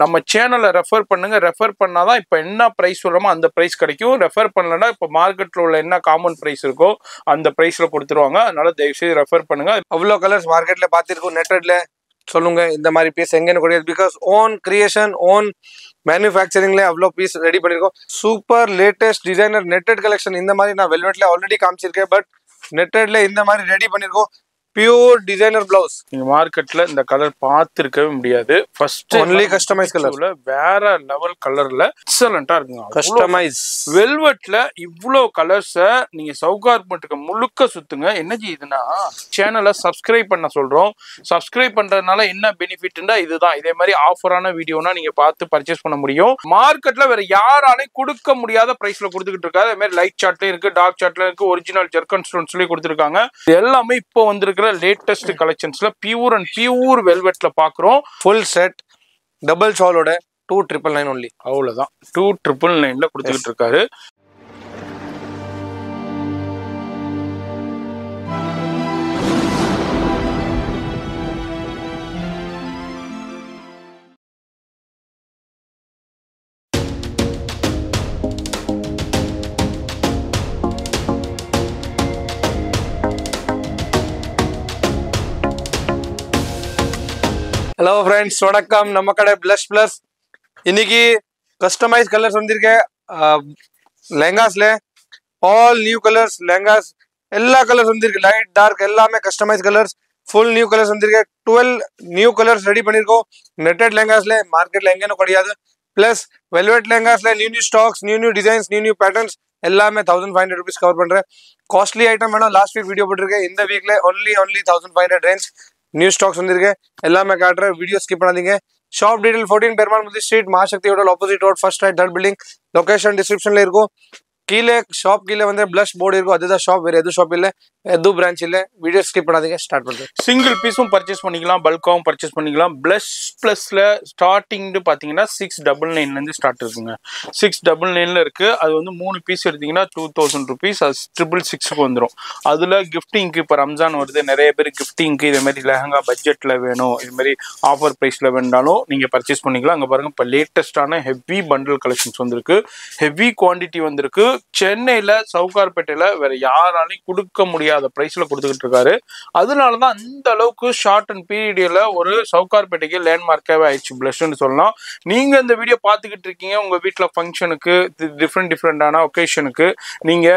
நம்ம சேனலை ரெஃபர் பண்ணுங்க. ரெஃபர் பண்ணாதான் இப்போ என்ன ப்ரைஸ் சொல்கிறோமோ அந்த ப்ரைஸ் கிடைக்கும். ரெஃபர் பண்ணலன்னா இப்போ மார்க்கெட்டில் உள்ள என்ன காமன் ப்ரைஸ் இருக்கோ அந்த ப்ரைஸில் கொடுத்துருவாங்க. அதனால தயவுசெய்து ரெஃபர் பண்ணுங்க. அவ்வளோ கலர்ஸ் மார்க்கெட்டில் பார்த்துருக்கோம். நெட்டட்ல சொல்லுங்க இந்த மாதிரி பீஸ் எங்கேன்னு கிடையாது. பிகாஸ் ஓன் கிரியேஷன் ஓன் மேனுஃபேக்சரிங்ல அவ்வளோ பீஸ் ரெடி பண்ணியிருக்கோம். Super latest designer netted collection. இந்த மாதிரி நான் வெல்வெட்ல ஆல்ரெடி காமிச்சிருக்கேன். பட் நெட்டட்ல இந்த மாதிரி ரெடி பண்ணியிருக்கோம். Pure designer blouse. நீங்க மார்க்கெட்ல இந்த கலர் பார்த்துருக்கவே முடியாது. ஃபர்ஸ்ட் ஒன்லி கஸ்டமைஸ் கலர்ல வேற லெவல் கலர்ல எக்ஸலண்டா இருக்குங்க. கஸ்டமைஸ் வெல்வெட்ல இவ்வளோ கலர்ஸை நீங்க சவுகார்மெண்ட்டுக்கு முழுக்க சுத்துங்க. என்ன செய்யுதுன்னா சேனலை சப்ஸ்கிரைப் பண்ண சொல்றோம். சப்ஸ்கிரைப் பண்றதுனால என்ன பெனிஃபிட்னா இதுதான். இதே மாதிரி ஆஃபரான வீடியோனா நீங்க பார்த்து பர்ச்சேஸ் பண்ண முடியும். மார்க்கெட்ல வேற யாராலையும் கொடுக்க முடியாத பிரைஸ்ல கொடுத்துக்கிட்டு இருக்காரு. அதே மாதிரி லைட் சார்ட்லயும் இருக்கு, டார்க் சார்ட்லயும் இருக்கு, ஒரிஜினல் ஜெர்கன் ஸ்டோன்ஸ்லயும் கொடுத்துருக்காங்க. எல்லாமே இப்போ வந்திருக்கிற லேட்டஸ்ட் கலெக்ஷன்ஸ்ல பியூர் அண்ட் பியூர் வெல்வெட்ல பாக்குறோம். ஃபுல் செட் டபுள் ஷாலோட 2999 ஒன்லி. அவ்வளவுதான் 2999ல கொடுத்துக்கிட்டு இருக்காரு. ஹலோ ஃப்ரெண்ட்ஸ், வணக்கம். நம்ம கடை பிளஸ் பிளஸ். இன்னைக்கு கஸ்டமைஸ் கலர்ஸ் வந்திருக்கேன் லெஹங்காஸ்ல. ஆல் நியூ கலர்ஸ் லெஹங்காஸ் எல்லா கலர்ஸ் வந்திருக்கு. லைட் டார்க் எல்லாமே customise colours. Full new colours வந்திருக்கு. 12 நியூ கலர்ஸ் ரெடி பண்ணியிருக்கோம். நெட்டட் லெஹங்காஸ்ல மார்க்கெட்ல எங்கேன்னு கிடையாது. பிளஸ் வெல்வெட் லெஹங்காஸ்ல new stocks, new designs, new patterns எல்லாமே 1500 rupees கவர் பண்றேன். காஸ்ட்லி ஐட்டம் வேணும். லாஸ்ட் வீக் வீடியோ போட்டிருக்கேன். இந்த வீக்ல ஒன்லி 1500 ரேஞ்ச் நியூ ஸ்டாக்ஸ் வந்திருக்கு. எல்லாமே காட்டுறேன். வீடியோ ஸ்கிப் பண்ணாதீங்க. ஷாப் டீடைல் 14 பெருமாள் முதி street, Mahasakthi hotel opposite road, first right, third building. Location டிஸ்கிரிப்ஷன்ல இருக்கும். கீழே ஷாப் கீழே வந்து பிளஸ் போர்டு இருக்கும். அதுதான் ஷாப். வேற எதுவும் ஷாப் இல்லை, எதுவும் பிரான்ச் இல்லை. வீடியோ ஸ்கிப் பண்ணாதீங்க. ஸ்டார்ட் பண்ணுறேன். சிங்கிள் பீஸும் பர்ச்சேஸ் பண்ணிக்கலாம், பல்காவும் பர்ச்சேஸ் பண்ணிக்கலாம். பிளஸ்ல ஸ்டார்டிங்னு பார்த்தீங்கன்னா 699லேருந்து ஸ்டார்ட் இருக்குங்க. 699ல இருக்கு. அது வந்து 3 பீஸ் எடுத்தீங்கன்னா 2000 rupees. அது 666க்கு வந்துடும். அதில் கிஃப்டிங்க்கு இப்போ ரம்ஜான் வருது. நிறைய பேர் கிஃப்டிங்க்கு இதே மாதிரி லெஹங்கா பட்ஜெட்டில் வேணும், இது மாதிரி ஆஃபர் ப்ரைஸில் வேண்டாலும் நீங்கள் பர்ச்சேஸ் பண்ணிக்கலாம். அங்கே பாருங்க, இப்போ லேட்டஸ்டான ஹெவி பண்டில் கலெக்ஷன்ஸ் வந்திருக்கு. ஹெவி குவான்டிட்டி வந்திருக்கு. சென்னையில் சவுகார்பேட்டையில் வேற யாராலையும் கொடுக்க முடியாத பிரைஸ்ல கொடுத்துக்கிட்டு இருக்காரு. அதனாலதான் அந்த அளவுக்கு ஷார்ட் அண்ட் பீரியட்ல ஒரு சவுகார்பேட்டைக்கு லேண்ட்மார்க்காவே ஆயிடுச்சு பிளஸ்ன்னு சொல்லலாம். நீங்க இந்த வீடியோ பார்த்துக்கிட்டு இருக்கீங்க. உங்க வீட்டில் ஃபங்க்ஷனுக்கு டிஃப்ரெண்டான ஒகேஷனுக்கு நீங்க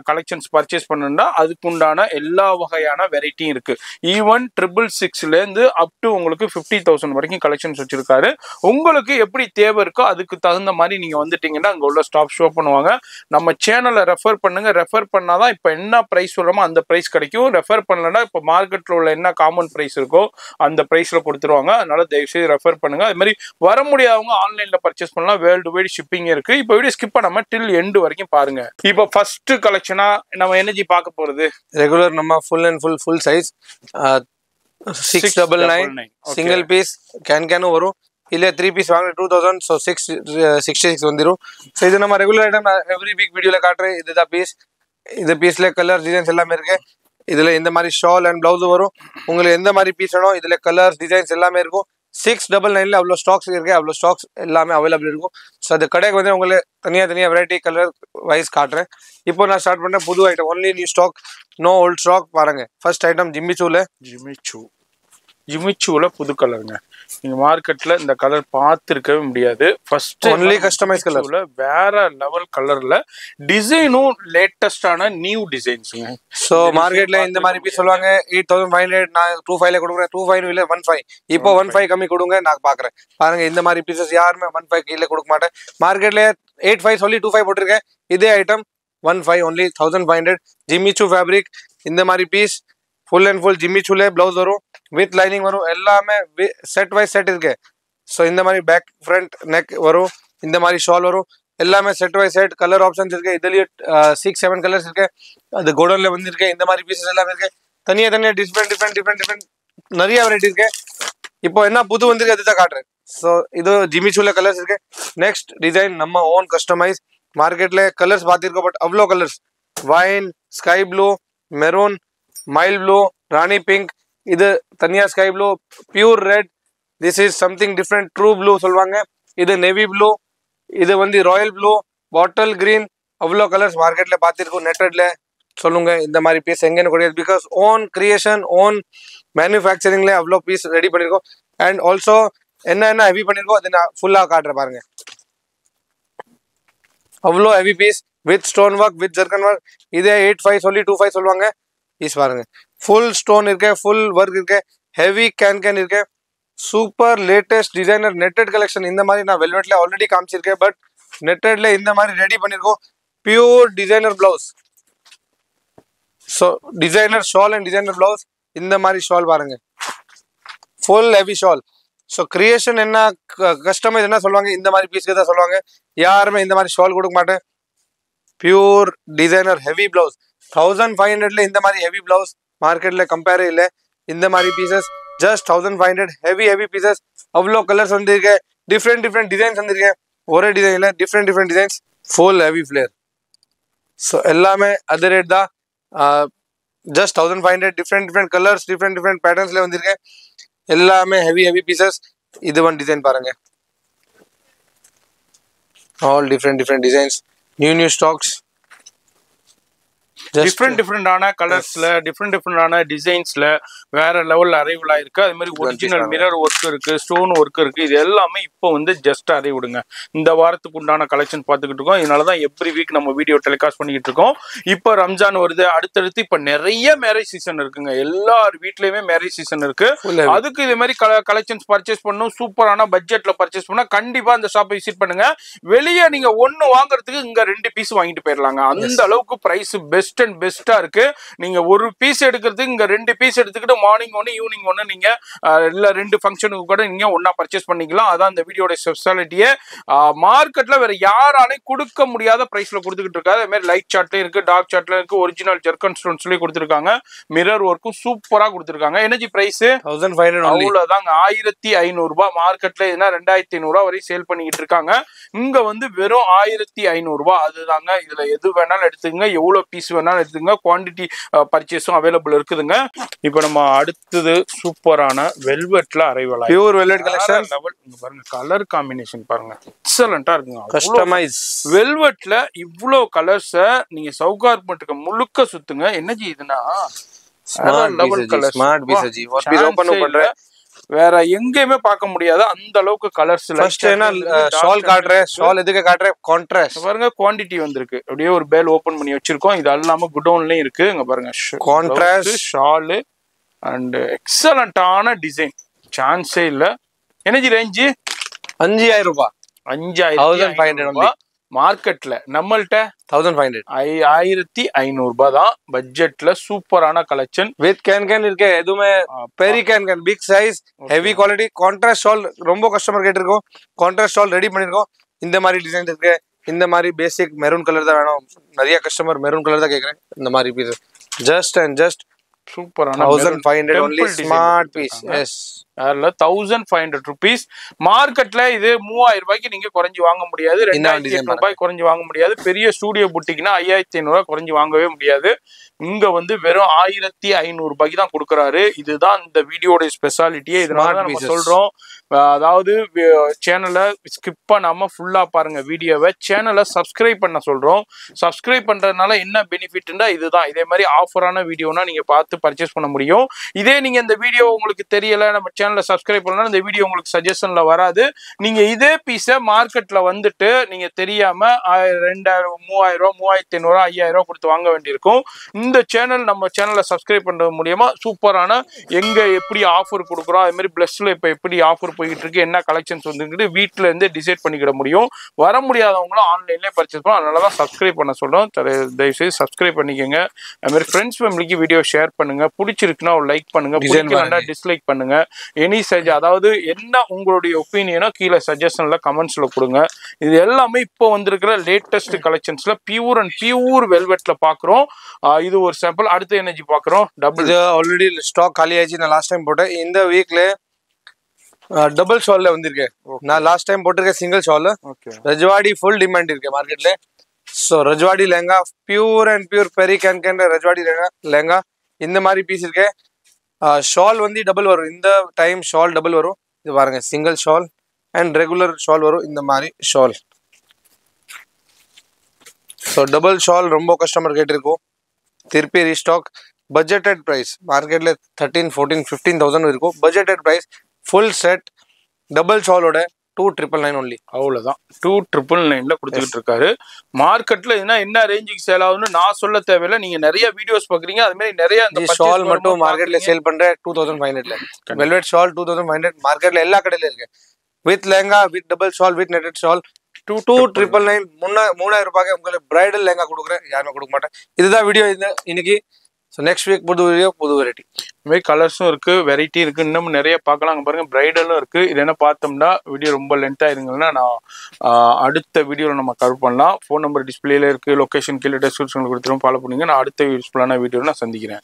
கலெக்ஷன்ஸ் பர்ச்சேஸ் பண்ணணும்னா அதுக்கு உண்டான எல்லா வகையான வெரைட்டியும் இருக்கு. ஈவன் 666லேருந்து அப் டு உங்களுக்கு 50,000 வரைக்கும் கலெக்ஷன்ஸ் வச்சிருக்காரு. உங்களுக்கு எப்படி தேவை இருக்கோ அதுக்கு தகுந்த மாதிரி நீங்க வந்துட்டீங்கன்னா அங்க உள்ள ஸ்டாப் ஷோ பண்ணுவாங்க. நம்ம சேனலை ரெஃபர் பண்ணுங்க. ரெஃபர் பண்ணாதான் இப்போ என்ன ப்ரைஸ் சொல்றோமோ அந்த ப்ரைஸ் கிடைக்கும். ரெஃபர் பண்ணலன்னா இப்போ மார்க்கெட்டில் உள்ள என்ன காமன் ப்ரைஸ் இருக்கோ அந்த ப்ரைஸில் கொடுத்துருவாங்க. அதனால தயவுசெய்து ரெஃபர் பண்ணுங்க. அது மாதிரி வர முடியாதவங்க ஆன்லைனில் பர்ச்சேஸ் பண்ணலாம். வேர்ல்டு வைடு ஷிப்பிங் இருக்கு. இப்போ வீடியோ ஸ்கிப் பண்ணாம டில் எண்டு வரைக்கும் பாருங்க. இப்போ ஃபர்ஸ்ட் கலெக்ஷனா நம்ம எனர்ஜி பார்க்க போறது ரெகுலர் நம்ம full and full size 699 single piece கேன் வரும். இல்லை 3 பீஸ் வாங்க 2000. ஸோ 666 வந்துடும். ஸோ இது நம்ம ரெகுலர் ஐட்டம் எவ்ரி வீக் வீடியோவில் காட்டுறேன். இதுதான் பீஸ். இது பீஸ்ல கலர் டிசைன்ஸ் எல்லாமே இருக்கு. இதுல இந்த மாதிரி ஷால் அண்ட் பிளவுஸ் வரும். உங்களுக்கு எந்த மாதிரி பீஸ் வேணும் இதுல கலர்ஸ் டிசைன்ஸ் எல்லாமே இருக்கும். 699ல அவ்வளோ ஸ்டாக்ஸ் இருக்கு. அவ்வளோ ஸ்டாக்ஸ் எல்லாமே அவைலபிள் இருக்கும். ஸோ அந்த கடைக்கு வந்து உங்களுக்கு தனியாக வெரைட்டி கலர் வைஸ் காட்டுறேன். இப்போ நான் ஸ்டார்ட் பண்ணுறேன் புது item. Only new stock, no old stock. பாருங்க, ஃபர்ஸ்ட் ஐட்டம் ஜிமிச்சூல புது கலருங்க. நீங்க மார்க்கெட்ல இந்த கலர் பார்த்துருக்கவே முடியாது. ஃபர்ஸ்ட் ஒன்லி கஸ்டமைஸ் கலர்ல வேற லெவல் கலர்ல டிசைனும் லேட்டஸ்டான நியூ டிசைன்ஸுங்க. ஸோ மார்க்கெட்ல இந்த மாதிரி பீஸ் சொல்லுவாங்க 8500. நான் 25ல கொடுக்குறேன். 25 இல்லை 15. இப்போ 15 கம்மி கொடுங்க, நான் பாக்குறேன். பாருங்க, இந்த மாதிரி பீசஸ் யாருமே 15 கீழே கொடுக்க மாட்டேன். மார்க்கெட்ல 85 சொல்லி 25 போட்டிருக்கேன். இதே ஐட்டம் 15 ஒன்லி 1500. ஜிமிச்சூ ஃபேப்ரிக். இந்த மாதிரி பீஸ் ஃபுல் அண்ட் ஃபுல் ஜிமிச்சூல பிளவுஸ் வரும், வித் லைனிங் வரும். எல்லாமே செட் வைஸ் செட் இருக்கு. ஸோ இந்த மாதிரி பேக் ஃப்ரண்ட் நெக் வரும். இந்த மாதிரி ஷால் வரும். எல்லாமே set wise set. Colour options இருக்கு. இதுலயே 6-7 கலர்ஸ் இருக்கு. அது கோடன்ல வந்துருக்கு. இந்த மாதிரி பீசஸ் எல்லாமே இருக்கு. தனியா டிஃப்ரெண்ட் நிறைய வெரைட்டி இருக்கு. இப்போ என்ன புது வந்திருக்கு அதுதான் காட்டுறேன். ஸோ இது ஜிமிச்சூல கலர்ஸ் இருக்கு. நெக்ஸ்ட் டிசைன் நம்ம ஓன் கஸ்டமைஸ். மார்க்கெட்ல கலர்ஸ் பார்த்திருக்கோம், பட் அவ்வளோ colours. Wine, sky blue, maroon, மைல் ப்ளூ, ராணி பிங்க். இது தனியா sky blue, pure red, this is something different true blue சொல்லுவாங்க. இது நெவி ப்ளூ, இது வந்து ராயல் ப்ளூ, பாட்டில் கிரீன், அவ்வளோ கலர்ஸ் மார்க்கெட்ல பார்த்துருக்கோம். நெட்டட்ல சொல்லுங்க இந்த மாதிரி பீஸ் எங்கன்னு கிடையாது. பிகாஸ் ஓன் கிரியேஷன் ஓன் மேனுஃபேக்சரிங்ல அவ்வளோ பீஸ் ரெடி பண்ணியிருக்கோம். அண்ட் ஆல்சோ என்ன ஹெவி பண்ணியிருக்கோம் அது நான் ஃபுல்லாக காட்டுறேன் பாருங்க. அவ்வளோ heavy piece with stone work with ஜர்கன் ஒர்க். இதே 8.5 சொல்லி 2.5 சொல்லுவாங்க. பீஸ் பாருங்க, ஃபுல் ஸ்டோன் இருக்கு, ஃபுல் ஒர்க் இருக்கு, ஹெவி கேன் இருக்கு, super latest designer netted collection. இந்த மாதிரி நான் வெல்வெட்ல ஆல்ரெடி காமிச்சிருக்கேன், பட் நெட்டட்ல இந்த மாதிரி ரெடி பண்ணியிருக்கோம். Pure designer blouse. So designer shawl and designer blouse. இந்த மாதிரி ஷால் பாருங்க, full heavy shawl. So creation என்ன கஸ்டமைஸ் என்ன சொல்லுவாங்க, இந்த மாதிரி பீஸ்க்கு தான் சொல்லுவாங்க. யாருமே இந்த மாதிரி ஷால் கொடுக்க மாட்டேன். Pure designer heavy blouse. 1500ல இந்த மாதிரி ஹெவி பிளவுஸ் மார்க்கெட்ல கம்பேரே இல்லை. இந்த மாதிரி பீசஸ் ஜஸ்ட் 1500 ஹெவி பீசஸ். அவ்வளோ கலர்ஸ் வந்துருக்கு, டிஃப்ரெண்ட் டிசைன்ஸ் வந்துருக்கு. ஒரே டிசைன்ல different designs, full heavy flare. So எல்லாமே அது ரேட் தான். ஜஸ்ட் 1500 டிஃப்ரெண்ட் கலர்ஸ் டிஃப்ரெண்ட் பேட்டர்ன்ஸ்ல வந்திருக்கு. எல்லாமே ஹெவி பீசஸ். இது ஒன் டிசைன் பாருங்க, all different designs, new stocks. டிஃப்ரெண்டான கலர்ஸ்ல டிஃப்ரெண்டான டிசைன்ஸ்ல வேற லெவல்ல அரைவல் ஆயிருக்கு. அது மாதிரி ஒரிஜினல் மிரர் ஒர்க் இருக்கு, ஸ்டோன் ஒர்க் இருக்கு. இது எல்லாமே இப்போ வந்து ஜஸ்ட் அரைவிடுங்க. இந்த வாரத்துக்கு உண்டான கலெக்ஷன் பார்த்துக்கிட்டு இருக்கோம். இதனாலதான் எவ்ரி வீக் நம்ம வீடியோ டெலிகாஸ்ட் பண்ணிக்கிட்டு இருக்கோம். இப்போ ரம்ஜான் வருது, அடுத்தடுத்து இப்ப நிறைய மேரேஜ் சீசன் இருக்குங்க. எல்லார் வீட்லயுமே மேரேஜ் சீசன் இருக்கு. அதுக்கு இதே மாதிரி கலெக்ஷன்ஸ் பர்ச்சேஸ் பண்ணணும், சூப்பரான பட்ஜெட்ல பர்ச்சேஸ் பண்ணா கண்டிப்பா இந்த ஷாப்பை விசிட் பண்ணுங்க. வெளியே நீங்க ஒன்னு வாங்குறதுக்கு இங்க 2 பீஸ் வாங்கிட்டு போயிடலாங்க. அந்த அளவுக்கு பிரைஸ் பெஸ்டா இருக்கு. நீங்க ஒரு பீஸ் எடுக்கிறதுக்கு இங்க 2 பீஸ் எடுத்துக்கிட்டு மார்னிங் ஒன்னு ஈவினிங் ஒன்னு நீங்க இல்ல 2 ஃபங்க்ஷனுக்கு கூட நீங்க ஒன்னா பர்ச்சேஸ் பண்ணிக்கலாம். அதான் இந்த வீடியோட ஸ்பெஷாலிட்டியே. மார்க்கெட்ல வேற யாராலையும் கொடுக்க முடியாத பிரைஸ்ல கொடுத்துக்கிட்டு இருக்காது. அதே மாதிரி லைட் சார்ட்லயும் இருக்கு, டார்க் சார்ட்லயும் இருக்கு, ஒரிஜினல் ஜர்கன் ஸ்டோன்ஸ்லயும் கொடுத்துருக்காங்க. மிரர் ஒர்க்கும் சூப்பரா கொடுத்துருக்காங்க. எனர்ஜி பிரைஸ் 1500 அவ்வளவுதாங்க, 1500 ரூபாய். மார்க்கெட்ல இதுனா 2500 ரூபாய் வரை சேல் பண்ணிக்கிட்டு இருக்காங்க. இங்க வந்து வெறும் 1500 ரூபாய். அதுதாங்க. இதுல எது வேணாலும் எடுத்துங்க, எவ்வளவு பீஸ் வேணாலும் எடுத்துங்க. குவான்டிட்டி பர்ச்சேஸும் அவைலபிள் இருக்குதுங்க. இப்போ நம்ம அடுத்தது சூப்பரான வெல்வெட்ல அரைவல், பியூர் வெல்வெட் கலெக்ஷன். பாருங்க, கலர் காம்பினேஷன் பாருங்க, எக்ஸலண்டா இருக்குங்க. கஸ்டமைஸ் வெல்வெட்ல இவ்ளோ கலர்ஸ நீங்க சவுகார்பட்டுக்கு முழுக்க சுத்துங்க. என்ன இதுனா லெவல் கலர், ஸ்மார்ட் பீஸ். ஒரு பீஸ் ஓபன் பண்றேன், வேற எங்கேயுமே பார்க்க முடியாத அந்த அளவுக்கு கலர்ஸ். ஃபர்ஸ்ட் என்ன ஷால் காட்றேன், ஷால் எதுக்கு காட்றேன், கான்ட்ராஸ்ட் பாருங்க. குவாண்டிட்டி வந்திருக்கு, அப்படியே ஒரு பேல் ஓபன் பண்ணி வச்சிருக்கோம். இது எல்லாமே குடோன்லயும் இருக்கு. இங்க பாருங்க, கான்ட்ராஸ்ட் ஷால் அண்ட் எக்ஸலண்டான டிசைன், சான்ஸே இல்ல. எனர்ஜி ரேஞ்சு 5000 ரூபாய், 5500 ரூபாய். மார்க்கெட்ல நம்மள்ட்ட 1500 1500 ரூபாய் தான். பட்ஜெட்ல சூப்பரான கலெக்ஷன் வித் கேன் இருக்கு. எதுவுமே பெரிய கேன், big size, heavy quality. Contrast shawl ரொம்ப கஸ்டமர் கேட்டிருக்கோம், கான்ட்ராஸ்ட் ஷால் ரெடி பண்ணிருக்கோம். இந்த மாதிரி டிசைன் இருக்கு. இந்த மாதிரி பேசிக் மெரூன் கலர் தான் வேணும். நிறைய கஸ்டமர் மெரூன் கலர் தான் கேட்குறேன். இந்த மாதிரி பீஸ் ஜஸ்ட் சூப்பரான 1500 only smart piece. Yes, 1500 rupees. மார்க்கெட்ல இது 3000 ரூபாய்க்கு நீங்க குறைஞ்சு வாங்க முடியாது. 2800 ரூபாய் குறைஞ்சு வாங்க முடியாது. பெரிய ஸ்டூடியோ புட்டிக்னா 5500 ரூபாய் குறைஞ்சு வாங்கவே முடியாது. இங்க வந்து வெறும் 1500 ரூபாய்க்கு தான் கொடுக்குறாரு. இதுதான் இந்த வீடியோட ஸ்பெஷாலிட்டியே. இதனால நம்ம சொல்றோம், அதாவது சேனலை ஸ்கிப் பண்ணாம ஃபுல்லா பாருங்க வீடியோவை. சேனலை சப்ஸ்கிரைப் பண்ண சொல்றோம். சப்ஸ்கிரைப் பண்றதுனால என்ன பெனிஃபிட்னா இதுதான். இதே மாதிரி ஆஃபரான வீடியோனா நீங்க பார்த்து பர்ச்சேஸ் பண்ண முடியும். இதே நீங்க இந்த வீடியோ உங்களுக்கு தெரியல, நம்ம சேனலை சப்ஸ்கிரைப் பண்ணலாம், இந்த வீடியோ உங்களுக்கு சஜஷன்ல வராது. நீங்க இதே பீஸை மார்க்கெட்ல வந்துட்டு நீங்க தெரியாம 2000 3000 3500 5000 கொடுத்து வாங்க வேண்டியிருக்கும். இந்த சேனல் நம்ம சேனலை சப்ஸ்கிரைப் பண்றது மூலியமா சூப்பரான எங்க எப்படி ஆஃபர் கொடுக்குறோம், அதே மாதிரி பிளஸ்ல இப்ப எப்படி ஆஃபர் போயிட்டு இருக்கு, என்ன கலெக்ஷன்ஸ் வந்துட்டு வீட்டுல இருந்தே டிசைட் பண்ணிக்கிட முடியும். வர முடியாதவங்களும் ஆன்லைன்லேயே பர்ச்சேஸ் பண்ணலாம். அதனாலதான் சப்ஸ்கிரைப் பண்ண சொல்றோம். தயவுசெய்து சப்ஸ்கிரைப் பண்ணிக்கோங்க. அது மாதிரி ஃப்ரெண்ட்ஸ் ஃபேமிலிக்கு வீடியோ ஷேர் பண்ணுங்க. பிடிச்சிருக்குன்னா ஒரு லைக் பண்ணுங்க, பிடிக்கலன்னா டிஸ்லைக் பண்ணுங்க. எனி அதாவது என்ன உங்களுடைய ஒப்பீனியனோ கீழே சஜஷன்ல கமெண்ட்ஸ்ல கொடுங்க. இது எல்லாமே இப்போ வந்திருக்கிற லேட்டஸ்ட் கலெக்ஷன்ஸ்ல பியூர் வெல்வெட்ல பாக்குறோம். இது ஒரு சாம்பிள். அடுத்த எனர்ஜி பாக்குறோம். டபுள் ஆல்ரெடி ஸ்டாக் காலி ஆயிடுச்சு. நான் லாஸ்ட் டைம் போட்டேன். இந்த வீக்ல டபுள் ஷால்ல வந்திருக்கேன். நான் லாஸ்ட் டைம் போட்டிருக்கேன் single shawl. Rajwadi full demand இருக்கு மார்க்கெட்ல. So Rajwadi lehenga, pure and pure பெரி கேன் ரஜ்வாடி லெஹங்கா. இந்த மாதிரி பீஸ் இருக்கு. ஷால் வந்து டபுள் வரும். இந்த டைம் ஷால் டபுள் வரும். இது பாருங்க single shawl and regular shawl வரும் இந்த மாதிரி ஷால். ஸோ டபுள் ஷால் ரொம்ப கஸ்டமர் கேட்டிருக்கோம், திருப்பி ரீஸ்டாக். பட்ஜெட்டட் ப்ரைஸ் மார்க்கெட்டில் 13, 14, 15,000 இருக்கும். Budgeted price full set double ஷாலோட 2,999 ஒன்லி. அவ்வளோதான், 2,999 கொடுத்துக்கிட்டு இருக்காரு. மார்க்கெட்ல என்ன ரேஞ்சுக்கு சேல் ஆகுதுன்னு நான் சொல்ல தேவையில்லை, நீங்க நிறைய வீடியோஸ் பாக்குறீங்க. அது மாதிரி நிறைய ஷால் மட்டும் மார்க்கெட்ல சேல் பண்ற 2,500. வெல்வெட் ஷால் 2,500 மார்க்கெட்ல எல்லா கடையில இருக்கு. With lehenga, with double shawl, with netted shawl 2,999. 3,000 ரூபாய்க்கு உங்களுக்கு பிரைடல் லெஹங்கா கொடுக்குறேன், யாருமே கொடுக்க மாட்டேன். இதுதான் வீடியோ இன்னைக்கு. ஸோ நெக்ஸ்ட் வீக் புது வீடியோ, புது வெரைட்டி. இதுமாதிரி கலர்ஸும் இருக்கு, வெரைட்டி இருக்கு, இன்னமும் நிறைய பார்க்கலாம். அங்கே பாருங்க பிரைடலும் இருக்கு. இது என்ன பார்த்தோம்னா வீடியோ ரொம்ப லென்த்தாக இருங்கன்னா நான் அடுத்த வீடியோவில் நம்ம கவர் பண்ணலாம். ஃபோன் நம்பர் டிஸ்பிளேல இருக்கு, லொக்கேஷன் கீழே டிஸ்கிரிப்ஷனில் கொடுத்துரும், ஃபாலோ பண்ணுங்க. நான் அடுத்த யூஸ்ஃபுல்லான வீடியோவில் நான் சந்திக்கிறேன்.